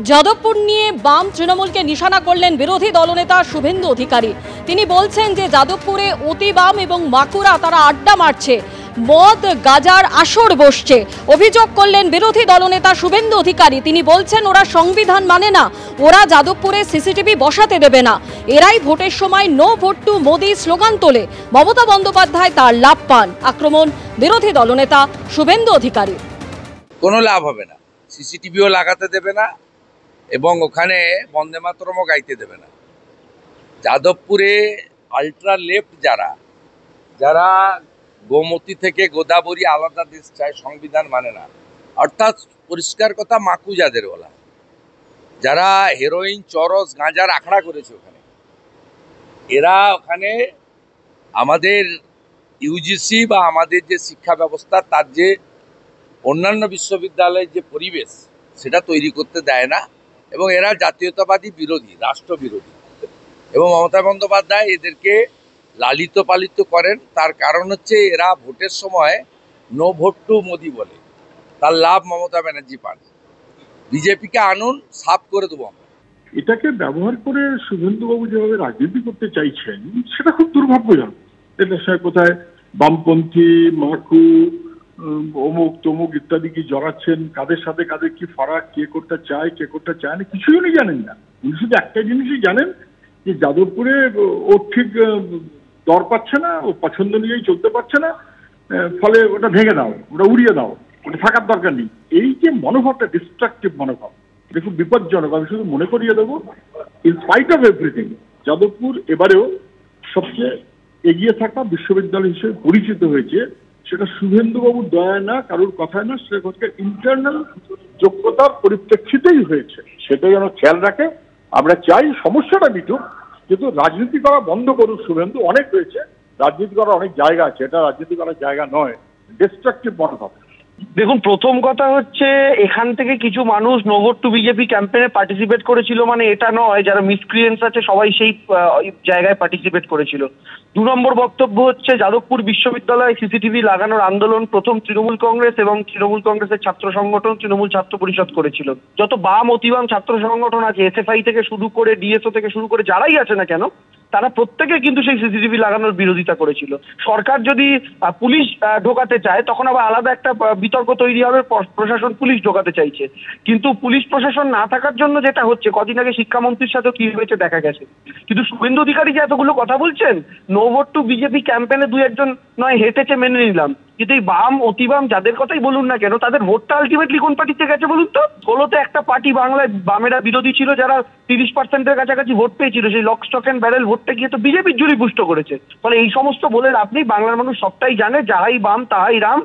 যাদবপুর নিয়ে বাম তৃণমূলকে নিশানা করলেন বিরোধী দলনেতা শুভেন্দু অধিকারী। তিনি বলছেন যে যাদবপুরে অতি বাম এবং মাকুরা তারা আড্ডা মারছে, মদ গাজার আসর বসছে। অভিযোগ করলেন বিরোধী দলনেতা শুভেন্দু অধিকারী। তিনি বলছেন ওরা সংবিধান মানে না, ওরা যাদবপুরে সিসিটিভি বসাতে দেবে না, এরাই ভোটের সময় no vote to Modi slogan তোলে। মমতা বন্দ্যোপাধ্যায় তার লাভ পান। আক্রমণ বিরোধী দলনেতা শুভেন্দু অধিকারী। কোনো লাভ হবে না, সিসিটিভিও লাগাতে দেবে না এবং ওখানে বন্দে মাতরমও গাইতে দেবে না। যাদবপুরে আলট্রা লেফট যারা গোমতী থেকে গোদাবরী আলাদা দেশ চায়, সংবিধান মানে না, অর্থাৎ পরিষ্কার কথা মাকু যাদের বলা, যারা হেরোইন চরস গাঁজার আখড়া করেছে ওখানে, এরা ওখানে আমাদের ইউজিসি বা আমাদের যে শিক্ষা ব্যবস্থা তার যে অন্যান্য বিশ্ববিদ্যালয়ের যে পরিবেশ সেটা তৈরি করতে দেয় না এবং এরা জাতীয়তাবাদী বিরোধী, রাষ্ট্রবিরোধী। এবং মমতা বন্দ্যোপাধ্যায় এদেরকে লালিত পালিত করেন। তার কারণ হচ্ছে এরা ভোটের সময় নো ভোট টু মোদি বলে, তার লাভ মমতা ব্যানার্জি পান। বিজেপিকে আনুন, সাফ করে দেবো আমরা। এটাকে ব্যবহার করে শুভেন্দুবাবু যেভাবে রাজনীতি করতে চাইছেন সেটা খুব দুর্ভাগ্যজনক। এটা সে কোথায় বামপন্থী, মাকু, অমুক তমুক ইত্যাদি কি জড়াচ্ছেন, কাদের সাথে কাদের কি ফারাক, কে করতে চায় কে করতে চায় না, কিছুই উনি জানেন না। উনি শুধু একটা জিনিসই জানেন যে যাদবপুরে ও ঠিক দর পাচ্ছে না, ও পছন্দ নিয়েই চলতে পারছে না, ফলে ওটা ভেঙে দাও, ওটা উড়িয়ে দাও, ওটা থাকার দরকার নেই। এই যে মনোভাবটা, ডিস্ট্রাকটিভ মনোভাব, এটা খুব বিপজ্জনক। আমি শুধু মনে করিয়ে দেবো, in spite of everything Jadavpur এবারেও সবচেয়ে এগিয়ে থাকা বিশ্ববিদ্যালয় হিসেবে পরিচিত হয়েছে। সেটা শুভেন্দুবাবুর দয়া না, কারোর কথায় না, সেটা হচ্ছে ইন্টারনাল যোগ্যতার পরিপ্রেক্ষিতেই হয়েছে। সেটা যেন খেয়াল রাখে। আমরা চাই সমস্যাটা মিটুক, কিন্তু রাজনীতি করা বন্ধ করুক শুভেন্দু। অনেক হয়েছে, রাজনীতি করার অনেক জায়গা আছে, এটা রাজনীতি করার জায়গা নয়, ডিস্ট্রাকটিভ মনোভাব। দেখুন, প্রথম কথা হচ্ছে এখান থেকে কিছু মানুষ নো ভোট টু বিজেপি ক্যাম্পেইনে পার্টিসিপেট করেছিল মানে এটা নয় যারা মিসক্রিয়েন্স আছে সবাই সেই জায়গায় পার্টিসিপেট করেছিল। 2 নম্বর বক্তব্য হচ্ছে যাদবপুর বিশ্ববিদ্যালয়ে সিসিটিভি লাগানোর আন্দোলন প্রথম তৃণমূল কংগ্রেস এবং তৃণমূল কংগ্রেসের ছাত্র সংগঠন তৃণমূল ছাত্র পরিষদ করেছিল। যত বাম অতিবাম ছাত্র সংগঠন আছে, এসএফআই থেকে শুরু করে ডিএসও থেকে শুরু করে যারাই আছে না কেন, তারা প্রত্যেকে কিন্তু সেই সিসিটিভি লাগানোর বিরোধিতা করেছিল। সরকার যদি পুলিশ ঢোকাতে চায় তখন আবার আলাদা একটা বিতর্ক তৈরি হবে, প্রশাসন পুলিশ ঢোকাতে চাইছে। কিন্তু পুলিশ প্রশাসন না থাকার জন্য যেটা হচ্ছে, কদিন আগে শিক্ষামন্ত্রীর সাথেও কি হয়েছে দেখা গেছে। কিন্তু শুভেন্দু অধিকারী যে এতগুলো কথা বলছেন, নো ভোট টু বিজেপি ক্যাম্পেইনে 2-1 নয় হেঁটেছে মেনে নিলাম, কিন্তু এই বাম অতিবাম যাদের কথাই বলুন না কেন, তাদের ভোটটা আলটিমেটলি কোন পার্টিতে গেছে বলুন তো? 16তে একটা পার্টি বাংলায় বামেরা বিরোধী ছিল, যারা 30%-এর কাছাকাছি ভোট পেয়েছিল, সেই লক স্টক অ্যান্ড ব্যারেল ভোটটা গিয়ে তো বিজেপির জুড়ি পুষ্ট করেছে। ফলে এই সমস্ত বলে আপনি বাংলার মানুষ সবটাই জানে, যাহাই বাম তাহাই রাম।